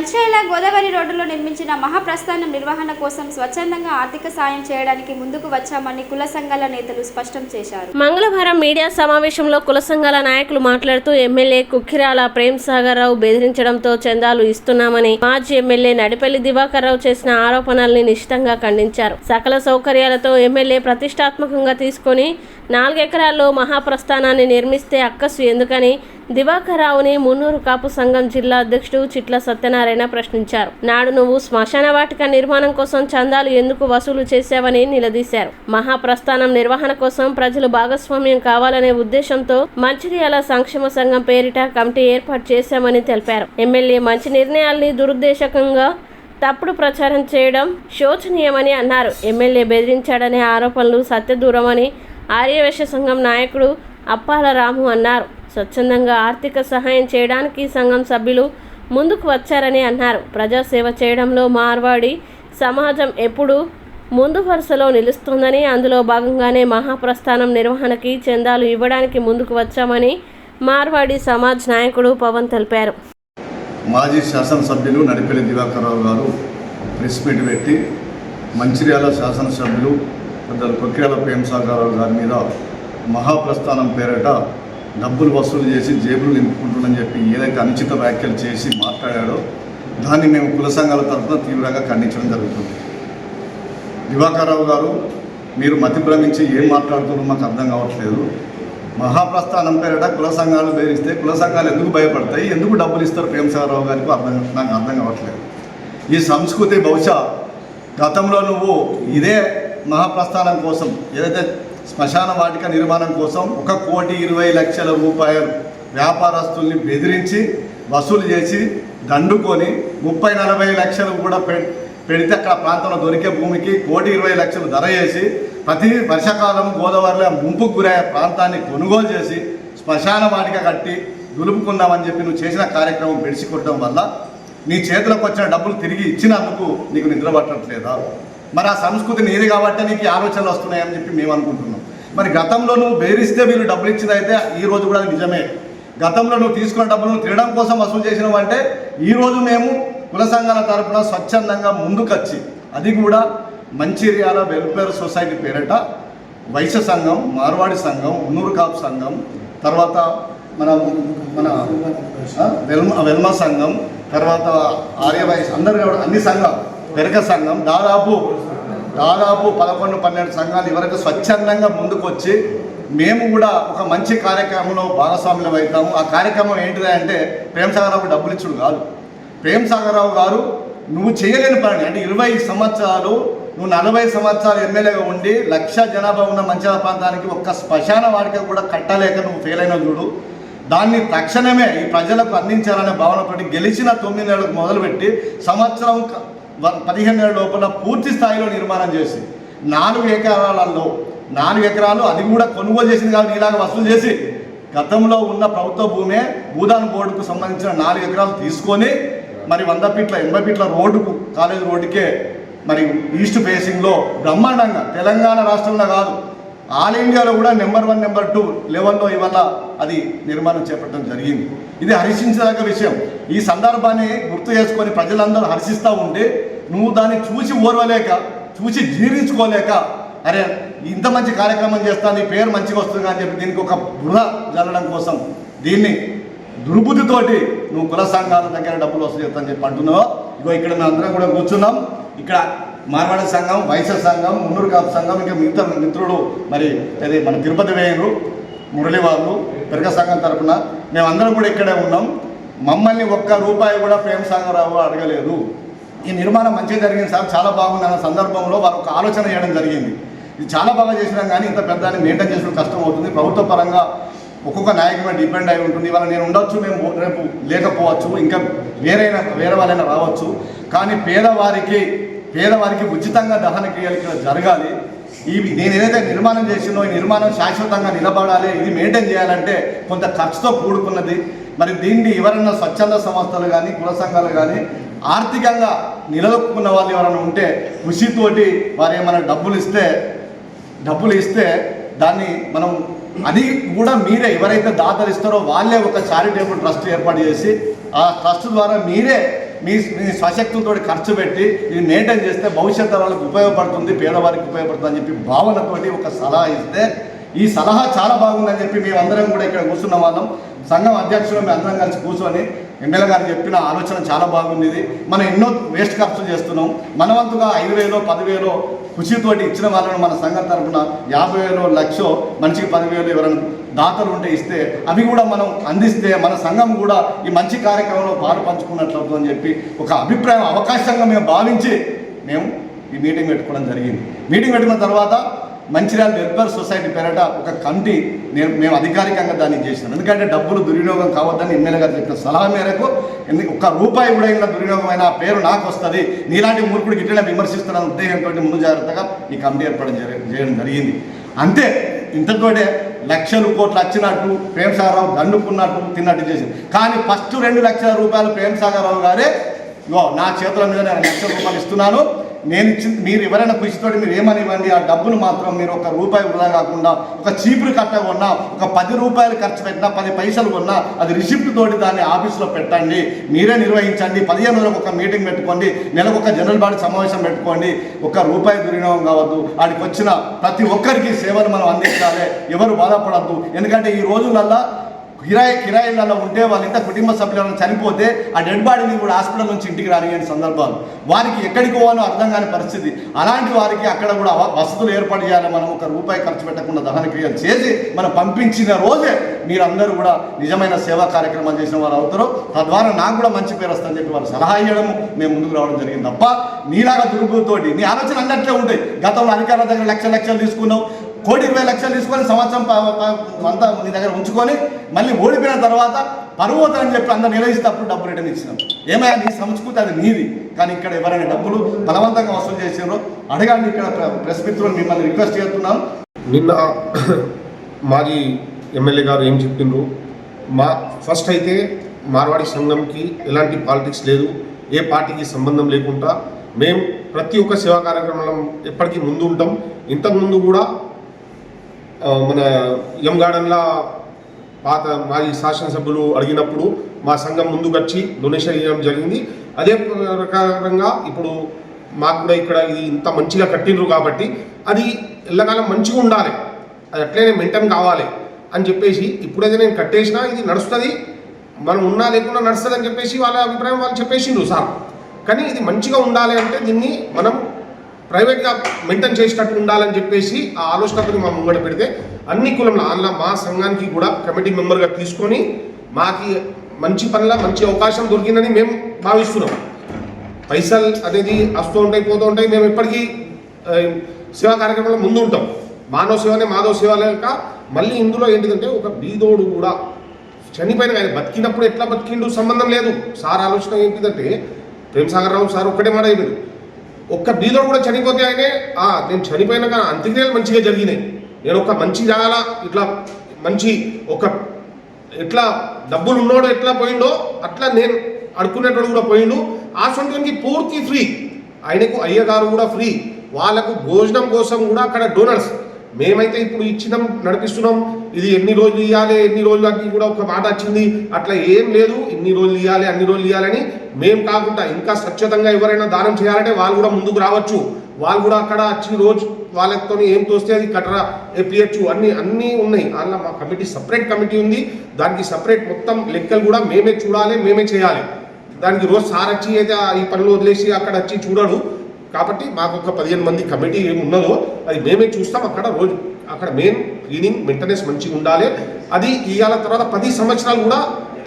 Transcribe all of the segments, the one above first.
మంచిర్యాల గోదావరి రోడ్డులో నిర్మించిన మహాప్రస్థానం నిర్వహణ కోసం స్వచ్ఛందంగా ఆర్థిక సాయం చేయడానికి ముందుకు వచ్చామని కుల సంఘాల నేతలు స్పష్టం చేశారు. మంగళవారం మీడియా సమావేశంలో కుల సంఘాల నాయకులు మాట్లాడుతూ ఎమ్మెల్యే కుక్కిరాల ప్రేమ్ సాగర్ రావు బెదిరించడంతో చందాలు ఇస్తున్నామని మాజీ ఎమ్మెల్యే నడిపల్లి దివాకర్ రావు చేసిన ఆరోపణల్ని నిశితంగా ఖండించారు. సకల సౌకర్యాలతో ఎమ్మెల్యే ప్రతిష్టాత్మకంగా తీసుకొని 4 ఎకరాల్లో మహాప్రస్థానాన్ని నిర్మిస్తే అక్కసు ఎందుకని దివాకర్ రావుని మున్నూరు కాపు సంఘం జిల్లా అధ్యక్షుడు చిట్ల సత్యనారాయణ ప్రశ్నించారు. నాడు నువ్వు శ్మశాన వాటిక నిర్మాణం కోసం చందాలు ఎందుకు వసూలు చేశావని నిలదీశారు. మహాప్రస్థానం నిర్వహణ కోసం ప్రజలు భాగస్వామ్యం కావాలనే ఉద్దేశంతో మంచిర్యాల సంక్షేమ సంఘం పేరిట కమిటీ ఏర్పాటు చేశామని తెలిపారు. ఎమ్మెల్యే మంచి నిర్ణయాల్ని దురుద్దేశకంగా తప్పుడు ప్రచారం చేయడం శోచనీయమని అన్నారు. ఎమ్మెల్యే బెదిరించాడనే ఆరోపణలు సత్యదూరమని ఆర్యవైశ్య సంఘం నాయకుడు అప్పాల రాము అన్నారు. స్వచ్ఛందంగా ఆర్థిక సహాయం చేయడానికి సంఘం సభ్యులు ముందుకు వచ్చారని అన్నారు. ప్రజాసేవ చేయడంలో మార్వాడి సమాజం ఎప్పుడూ ముందు వరుసలో నిలుస్తుందని, అందులో భాగంగానే మహాప్రస్థానం నిర్వహణకి చందాలు ఇవ్వడానికి ముందుకు వచ్చామని మార్వాడి సమాజ్ నాయకుడు పవన్ తెలిపారు. మాజీ శాసనసభ్యులు నడిపల్లి దివాకర్ రావు గారు ప్రెస్ మీట్ పెట్టి మంచిర్యాల శాసనసభ్యులు పెద్దలు కుక్కిరాల ప్రేమ్ సాగర్ రావు గారి మీద మహాప్రస్థానం పేరిట డబ్బులు వసూలు చేసి జేబులు నింపుకుంటుందని చెప్పి ఏదైతే అనుచిత వ్యాఖ్యలు చేసి మాట్లాడాడో దాన్ని మేము కుల సంఘాల తరఫున తీవ్రంగా ఖండించడం జరుగుతుంది. దివాకర్ రావు గారు, మీరు మతి భ్రమించి ఏం మాట్లాడుతున్నారో మాకు అర్థం కావట్లేదు. మహాప్రస్థానం పేరిట కుల సంఘాలు బెదిరిస్తే కుల సంఘాలు ఎందుకు భయపడతాయి, ఎందుకు డబ్బులు ఇస్తారు ప్రేమ్ సాగర్ రావు గారికి నాకు అర్థం కావట్లేదు. ఈ సంస్కృతి బహుశా గతంలో నువ్వు ఇదే మహాప్రస్థానం కోసం ఏదైతే శ్మశాన వాటిక నిర్మాణం కోసం 1,20,00,000 రూపాయలు వ్యాపారస్తుల్ని బెదిరించి వసూలు చేసి దండుకొని 30-40 లక్షలు కూడా పెడితే అక్కడ ప్రాంతంలో దొరికే భూమికి 1,20,00,000 ధర చేసి ప్రతి వర్షాకాలం గోదావరిలో ముంపుకు గురయ్యే ప్రాంతాన్ని కొనుగోలు చేసి శ్మశాన వాటిక కట్టి దులుపుకుందామని చెప్పి నువ్వు చేసిన కార్యక్రమం బెడిసికొట్టడం వల్ల నీ చేతులకు వచ్చిన డబ్బులు తిరిగి ఇచ్చినందుకు నీకు నిద్ర పట్టట్లేదా? మరి ఆ సంస్కృతి నీది కాబట్టి నీకు ఆలోచనలు వస్తున్నాయని చెప్పి మేము అనుకుంటున్నాం. మరి గతంలో నువ్వు బెదిరిస్తే వీళ్ళు డబ్బులు ఇచ్చినైతే ఈరోజు కూడా నిజమే. గతంలో నువ్వు తీసుకున్న డబ్బులను తినడం కోసం వసూలు చేసినావు అంటే ఈరోజు మేము కుల సంఘాల తరఫున స్వచ్ఛందంగా ముందుకొచ్చి అది కూడా మంచిర్యాల వెల్ఫేర్ సొసైటీ పేరిట వైశ్య సంఘం, మార్వాడి సంఘం, మున్నూరు కాపు సంఘం, తర్వాత మన వెల్మ సంఘం, తర్వాత ఆర్యవైశ్య అందరూ అన్ని సంఘం, పెరక సంఘం, దాదాపు 11-12 సంఘాలు ఇవరకు స్వచ్ఛందంగా ముందుకు వచ్చి మేము కూడా ఒక మంచి కార్యక్రమంలో భాగస్వాములు అవుతాము. ఆ కార్యక్రమం ఏంటిది అంటే ప్రేమ్ సాగర్ రావు డబ్బులు ఇచ్చుడు కాదు. ప్రేమ్ సాగర్ రావు గారు నువ్వు చేయలేని పని అంటే 20 సంవత్సరాలు నువ్వు 40 సంవత్సరాలు ఎమ్మెల్యేగా ఉండి 1,00,000 జనాభా ఉన్న మంచిర్యాల ప్రాంతానికి ఒక్క శ్మశాన వాటిక కూడా కట్టలేక నువ్వు ఫెయిల్ అయిన చూడు. దాన్ని తక్షణమే ఈ ప్రజలకు అందించాలనే భావనతోటి గెలిచిన 9 నెలలకు మొదలుపెట్టి సంవత్సరం 15 నెలల లోపల పూర్తి స్థాయిలో నిర్మాణం చేసి 4 ఎకరాలలో 4 ఎకరాలు అది కూడా కొనుగోలు చేసింది కాబట్టి ఇలాగ వసూలు చేసి గతంలో ఉన్న ప్రభుత్వ భూమే భూదాన్ బోర్డుకు సంబంధించిన 4 ఎకరాలు తీసుకొని మరి 100 ఫీట్ల 80 ఫీట్ల రోడ్డుకు కాలేజ్ రోడ్డుకే మరి ఈస్ట్ ఫేసింగ్లో బ్రహ్మాండంగా తెలంగాణ రాష్ట్రంలో కాదు ఆల్ ఇండియాలో కూడా నెంబర్ 1, నెంబర్ 2 లెవెల్లో ఇవాళ అది నిర్మాణం చేపట్టడం జరిగింది. ఇది హర్షించదగ్గ విషయం. ఈ సందర్భాన్ని గుర్తు చేసుకొని ప్రజలందరూ హర్షిస్తూ ఉంటే నువ్వు దాన్ని చూసి ఓర్వలేక చూసి జీర్ణించుకోలేక అరే ఇంత మంచి కార్యక్రమం చేస్తా నీ పేరు మంచిగా వస్తుంది అని చెప్పి దీనికి ఒక బురద జల్లడం కోసం దీన్ని దుర్బుద్ధితోటి నువ్వు కుల సంఘాల దగ్గర డబ్బులు వసూలు చేస్తా అని చెప్పి అంటున్నావు. ఇగో ఇక్కడ మేము అందరం కూడా కూర్చున్నాం. ఇక్కడ మార్వాడి సంఘం, వైశ్య సంఘం, మున్నూరు కాపు సంఘం, ఇంకా మిగతా మిత్రుడు మరి అది మన తిరుపతి వేయరు మురళి వాళ్ళు పెరక సంఘం తరఫున మేమందరం కూడా ఇక్కడే ఉన్నాం. మమ్మల్ని ₹1 కూడా ప్రేమ్ సాగర్ రావు అడగలేదు. ఈ నిర్మాణం మంచిగా జరిగింది సార్, చాలా బాగుంది అన్న సందర్భంలో వారు ఒక ఆలోచన చేయడం జరిగింది. ఇది చాలా బాగా చేసినాం కానీ ఇంత పెద్దాన్ని మెయింటైన్ చేసుకుని కష్టం అవుతుంది. ప్రభుత్వ పరంగా ఒక్కొక్క నాయకుడు డిపెండ్ అయి ఉంటుంది. ఇవాళ నేను ఉండొచ్చు, మేము రేపు లేకపోవచ్చు, ఇంకా వేరే వాళ్ళైనా రావచ్చు. కానీ పేదవారికి ఉచితంగా దహన క్రియలు ఇక్కడ జరగాలి. నేను ఏదైతే నిర్మాణం చేసినో ఈ నిర్మాణం శాశ్వతంగా నిలబడాలి. ఇది మెయింటైన్ చేయాలంటే కొంత ఖర్చుతో కూడుకున్నది. మరి దీన్ని ఎవరన్నా స్వచ్ఛంద సంస్థలు కానీ కుల సంఘాలు కానీ ఆర్థికంగా నిలదొక్కున్న వాళ్ళు ఎవరైనా ఉంటే కృషితోటి వారు ఏమైనా డబ్బులు ఇస్తే దాన్ని మనం అది కూడా మీరే ఎవరైతే దాతలు ఇస్తారో వాళ్ళే ఒక చారిటబుల్ ట్రస్ట్ ఏర్పాటు చేసి ఆ ట్రస్ట్ ద్వారా మీరే మీ స్వశక్తులతో ఖర్చు పెట్టి ఇది మెయింటైన్ చేస్తే భవిష్యత్తు వాళ్ళకి ఉపయోగపడుతుంది, పేదవారికి ఉపయోగపడుతుంది అని చెప్పి భావనతోటి ఒక సలహా ఇస్తే ఈ సలహా చాలా బాగుందని చెప్పి మేమందరం కూడా ఇక్కడ కూర్చున్న వాళ్ళం, సంఘం అధ్యక్షులు మేము అందరం కలిసి కూర్చొని ఎమ్మెల్యే గారు చెప్పిన ఆలోచన చాలా బాగుంది. మనం ఎన్నో వేస్ట్ ఖర్చులు చేస్తున్నాం, మనవంతుగా 5,000 10,000 ఖుషితోటి ఇచ్చిన వాళ్ళను మన సంఘం తరఫున 50,000 1,00,000 మనిషికి 10,000 ఎవరైనా దాతలు ఉంటే ఇస్తే అవి కూడా మనం అందిస్తే మన సంఘం కూడా ఈ మంచి కార్యక్రమంలో పాలు పంచుకున్నట్లు అని చెప్పి ఒక అభిప్రాయం అవకాశంగా మేము భావించి మేము ఈ మీటింగ్ పెట్టుకోవడం జరిగింది. మీటింగ్ పెట్టుకున్న తర్వాత మంచిర్యాల వెల్ఫేర్ సొసైటీ పేరట ఒక కమిటీ మేము అధికారికంగా దాన్ని చేసినాం. ఎందుకంటే డబ్బులు దుర్వినియోగం కావద్దని ఎమ్మెల్యే గారు చెప్పిన సలహా మేరకు ₹1 కూడా అయినా దుర్వినియోగమైన ఆ పేరు నాకు వస్తుంది, నీలాంటి మూర్ఖుడికి ఇట్లా విమర్శిస్తున్న ఉద్దేశంతో ముందు జాగ్రత్తగా ఈ కమిటీ ఏర్పాటు చేయడం జరిగింది. అంతే, ఇంతతోటే లక్షలు కోట్లు వచ్చినట్టు ప్రేమ్ సాగర్ రావు దండుకున్నట్టు తిన్నట్టు చేసింది. కానీ ఫస్ట్ 2 లక్షల రూపాయలు ప్రేమ్ సాగర్ రావు గారే నా చేతుల మీద నేను ₹1,00,000 ఇస్తున్నాను, నేను మీరు ఎవరైనా కృషితోటి మీరు ఏమని ఇవ్వండి, ఆ డబ్బును మాత్రం మీరు ₹1 వృధా కాకుండా ఒక చీపురు కట్ట కొన్నా, ఒక ₹10 ఖర్చు పెట్టినా, 10 పైసలు కొన్నా అది రిసిప్ట్ తోటి దాన్ని ఆఫీస్లో పెట్టండి, మీరే నిర్వహించండి, 15 రోజులకు ఒక మీటింగ్ పెట్టుకోండి, నెలకు ఒక జనరల్ బాడీ సమావేశం పెట్టుకోండి, ₹1 దుర్వినియోగం కావద్దు, వాడికి వచ్చిన ప్రతి ఒక్కరికి సేవలు మనం అందించాలి, ఎవరు బాధపడద్దు. ఎందుకంటే ఈ రోజులల్లో కిరాయిలలో ఉంటే వాళ్ళ ఇంత కుటుంబ సభ్యులను చనిపోతే ఆ డెడ్ బాడీని కూడా హాస్పిటల్ నుంచి ఇంటికి రానియని సందర్భాలు, వారికి ఎక్కడికి పోవాలో అర్థం కాని పరిస్థితి. అలాంటి వారికి అక్కడ కూడా వసతులు ఏర్పాటు చేయాలి. మనం ₹1 ఖర్చు పెట్టకుండా దహన క్రియలు చేసి మనం పంపించిన రోజే మీరందరూ కూడా నిజమైన సేవా కార్యక్రమాలు చేసిన వారు అవుతారు. తద్వారా నాకు కూడా మంచి పేరు వస్తుందని చెప్పి వారు సలహా ఇవ్వడము మేము ముందుకు రావడం జరిగింది తప్ప నీలాగా దుర్బుద్ధితోటి నీ ఆలోచన అన్నట్లే ఉంటాయి. గతంలో అధికారుల దగ్గర లక్షలు తీసుకున్నావు, ₹1,20,00,000 తీసుకొని సంవత్సరం అంతా నీ దగ్గర ఉంచుకొని మళ్ళీ ఓడిపోయిన తర్వాత పరువోతని చెప్పి అందరూ నిర్వహిస్తప్పుడు డబ్బు రిటర్న్ ఇచ్చినాం. ఏమైనా నీ సంస్కృతి అది నీది. కానీ ఇక్కడ ఎవరైనా డబ్బులు బలవంతంగా వసూలు చేసారో అడగండి. ఇక్కడ ప్రెస్ మిత్రులు మిమ్మల్ని రిక్వెస్ట్ చేస్తున్నాం. నిన్న మాజీ ఎమ్మెల్యే గారు ఏం చెప్పిండ్రు, ఫస్ట్ అయితే మార్వాడి సంఘంకి ఎలాంటి పాలిటిక్స్ లేదు, ఏ పార్టీకి సంబంధం లేకుండా మేము ప్రతి ఒక్క సేవా కార్యక్రమంలో ఎప్పటికీ ముందు ఉంటాం. ఇంతకుముందు కూడా మన ఎం గార్డెన్లా పాత మాజీ శాసనసభ్యులు అడిగినప్పుడు మా సంఘం ముందుకు వచ్చి డొనేషన్ ఇవ్వడం జరిగింది. అదే ప్రకారంగా ఇప్పుడు మాకు కూడా ఇక్కడ ఇది ఇంత మంచిగా కట్టిండ్రు కాబట్టి అది ఎల్లకాలం మంచిగా ఉండాలి, అది అట్లనే మెయింటైన్ కావాలి అని చెప్పేసి ఇప్పుడైతే నేను కట్టేసినా ఇది నడుస్తుంది, మనం ఉన్నా లేకుండా నడుస్తుంది అని చెప్పేసి వాళ్ళ అభిప్రాయం వాళ్ళు చెప్పేసిండ్రు సార్. కానీ ఇది మంచిగా ఉండాలి అంటే దీన్ని మనం ప్రైవేట్గా మెయింటైన్ చేసేటట్టు ఉండాలని చెప్పేసి ఆ ఆలోచనతో మా ముంగడ పెడితే అన్ని కులంలో అలా మా సంఘానికి కూడా కమిటీ మెంబర్గా తీసుకొని మాకు మంచి పనుల మంచి అవకాశం దొరికిందని మేము భావిస్తున్నాం. పైసలు అనేది వస్తూ ఉంటాయి పోతూ ఉంటాయి, మేము ఎప్పటికీ సేవా కార్యక్రమంలో ముందు ఉంటాం. మానవ సేవనే మాధవ సేవ లేక మళ్ళీ ఇందులో ఏంటిదంటే ఒక బీదోడు కూడా చనిపోయిన ఆయన బతికినప్పుడు ఎట్లా బతికిండు సంబంధం లేదు. సార్ ఆలోచన ఏంటిదంటే ప్రేమ్ సాగర్ రావు సార్ ఒక్కటే మాట అయిపోయింది, ఒక్క బీదోడు కూడా చనిపోతే ఆయనే నేను చనిపోయినా కానీ అంత్యక్రియలు మంచిగా జరిగినాయి, నేను ఒక మంచి జాగాల ఇట్లా మంచి ఒక ఎట్లా డబ్బులు ఉన్నోడు ఎట్లా పోయిండో అట్లా నేను అడుక్కునేటోడు కూడా పోయిండు. ఆ సొంతానికి పూర్తి ఫ్రీ, ఆయనకు అయ్యగారు కూడా ఫ్రీ, వాళ్ళకు భోజనం కోసం కూడా అక్కడ డోనర్స్. మేమైతే ఇప్పుడు ఇచ్చినాం నడిపిస్తున్నాం, ఇది ఎన్ని రోజులు ఇవ్వాలి ఎన్ని రోజులు అని కూడా ఒక మాట వచ్చింది, అట్లా ఏం లేదు, ఇన్ని రోజులు ఇవ్వాలి అన్ని రోజులు ఇవ్వాలని. మేము కాకుండా ఇంకా స్వచ్ఛతంగా ఎవరైనా దానం చేయాలంటే వాళ్ళు కూడా ముందుకు రావచ్చు, వాళ్ళు కూడా అక్కడ వచ్చి రోజు వాళ్ళతో ఏం తోస్తే అది కట్టరా ఎప్పియచ్చు, అన్నీ ఉన్నాయి. అలా మా కమిటీ సపరేట్ కమిటీ ఉంది, దానికి సపరేట్ మొత్తం లెక్కలు కూడా మేమే చూడాలి, మేమే చేయాలి. దానికి రోజు సార్ వచ్చి అయితే ఈ పనులు వదిలేసి అక్కడ వచ్చి చూడడు. కాబట్టి మాకు ఒక 15 మంది కమిటీ ఏమి ఉన్నదో అది మేమే చూస్తాం. అక్కడ రోజు అక్కడ మెయిన్ క్లీనింగ్ మెయింటెనెన్స్ మంచిగా ఉండాలి. అది ఇవాళ తర్వాత 10 సంవత్సరాలు కూడా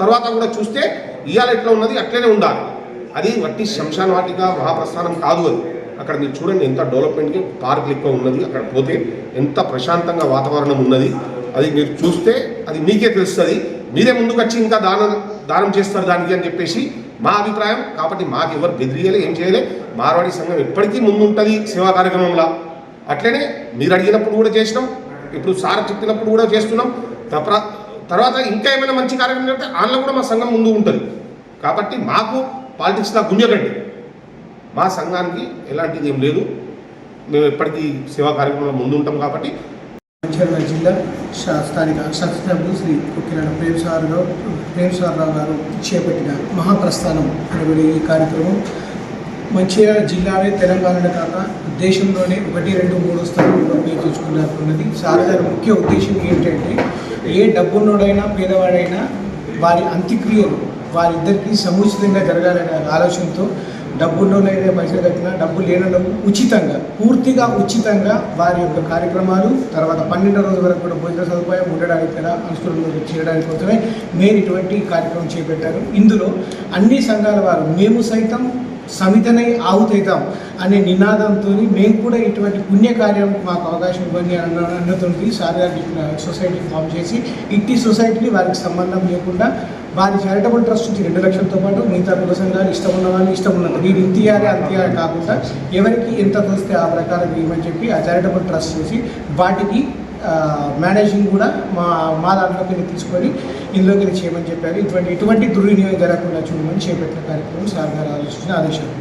తర్వాత కూడా చూస్తే ఇవాళ ఎట్లా ఉన్నది అట్లనే ఉండాలి. అది వట్టి శ్మశాన వాటిక మహాప్రస్థానం కాదు. అది అక్కడ మీరు చూడండి ఎంత డెవలప్మెంట్కి పార్కులు ఎక్కువ ఉన్నది, అక్కడ పోతే ఎంత ప్రశాంతంగా వాతావరణం ఉన్నది. అది మీరు చూస్తే అది మీకే తెలుస్తుంది, మీరే ముందుకు వచ్చి ఇంకా దానం చేస్తారు దానికి అని చెప్పేసి మా అభిప్రాయం. కాబట్టి మాకు ఎవరు బెదిరియలే ఏం చేయలే, మార్వాడి సంఘం ఎప్పటికీ ముందు ఉంటుంది సేవా కార్యక్రమంలో. అట్లనే మీరు అడిగినప్పుడు కూడా చేసినాం, ఇప్పుడు సార్ చెప్పినప్పుడు కూడా చేస్తున్నాం. తర్వాత ఇంకా ఏమైనా మంచి కార్యక్రమం చేస్తే అందులో కూడా మా సంఘం ముందు ఉంటుంది. కాబట్టి మాకు పాలిటిక్స్లా గుంజకండి, మా సంఘానికి ఎలాంటిది ఏం లేదు, మేము ఎప్పటికీ సేవా కార్యక్రమంలో ముందు ఉంటాం. కాబట్టి మంచిర్యాల జిల్లా స్థానిక శాసనసభ్యులు శ్రీ కుక్కిరాల ప్రేమసాగరరావు గారు చేపట్టిన మహాప్రస్థానం అనబడే ఈ కార్యక్రమం మంచిర్యాల జిల్లానే తెలంగాణలో కాక దేశంలోనే 1, 2, 3 స్థానంలో పేరు తెచ్చుకున్నది. సార్ గారి ముఖ్య ఉద్దేశం ఏంటంటే ఏ డబ్బున్నోడైనా పేదవాడైనా వారి అంత్యక్రియలు వారిద్దరికీ సముచితంగా జరగాలనే ఆలోచనతో డబ్బుల్లోనైనా పైసలు కట్టినా డబ్బు లేనలకు ఉచితంగా పూర్తిగా ఉచితంగా వారి యొక్క కార్యక్రమాలు తర్వాత 12వ రోజు వరకు కూడా భోజన సదుపాయం ఉండడానికి కదా అనుకూలంగా చేయడానికి కోసమే మేము ఇటువంటి కార్యక్రమం చేపట్టారు. ఇందులో అన్ని సంఘాల వారు మేము సైతం సమితనై ఆహుతైతాం అనే నినాదంతో మేము కూడా ఇటువంటి పుణ్యకార్యం మాకు అవకాశం ఇవ్వండి అన్నతో సార్ గారు సొసైటీ ఫామ్ చేసి ఇట్టి సొసైటీని వారికి సంబంధం లేకుండా వారి చారిటబుల్ ట్రస్ట్ నుంచి 2 లక్షలతో పాటు మిగతా కుల సంఘాలు ఇష్టం ఉన్న వాళ్ళు ఇష్టం ఉన్నది వీరు ఇంతియారే అంతియారే కాకుండా ఎవరికి ఎంత వస్తే ఆ ప్రకారం ఇవ్వమని చెప్పి ఆ చారిటబుల్ ట్రస్ట్ చేసి వాటికి మేనేజింగ్ కూడా మా దాంట్లోకి తీసుకొని ఇందులోకి చేయమని చెప్పారు. ఇటువంటి దుర్వినియోగం జరగకుండా చూడమని చేపట్టిన కార్యక్రమం సార్ గారు ఆలోచించిన ఆదేశాలు.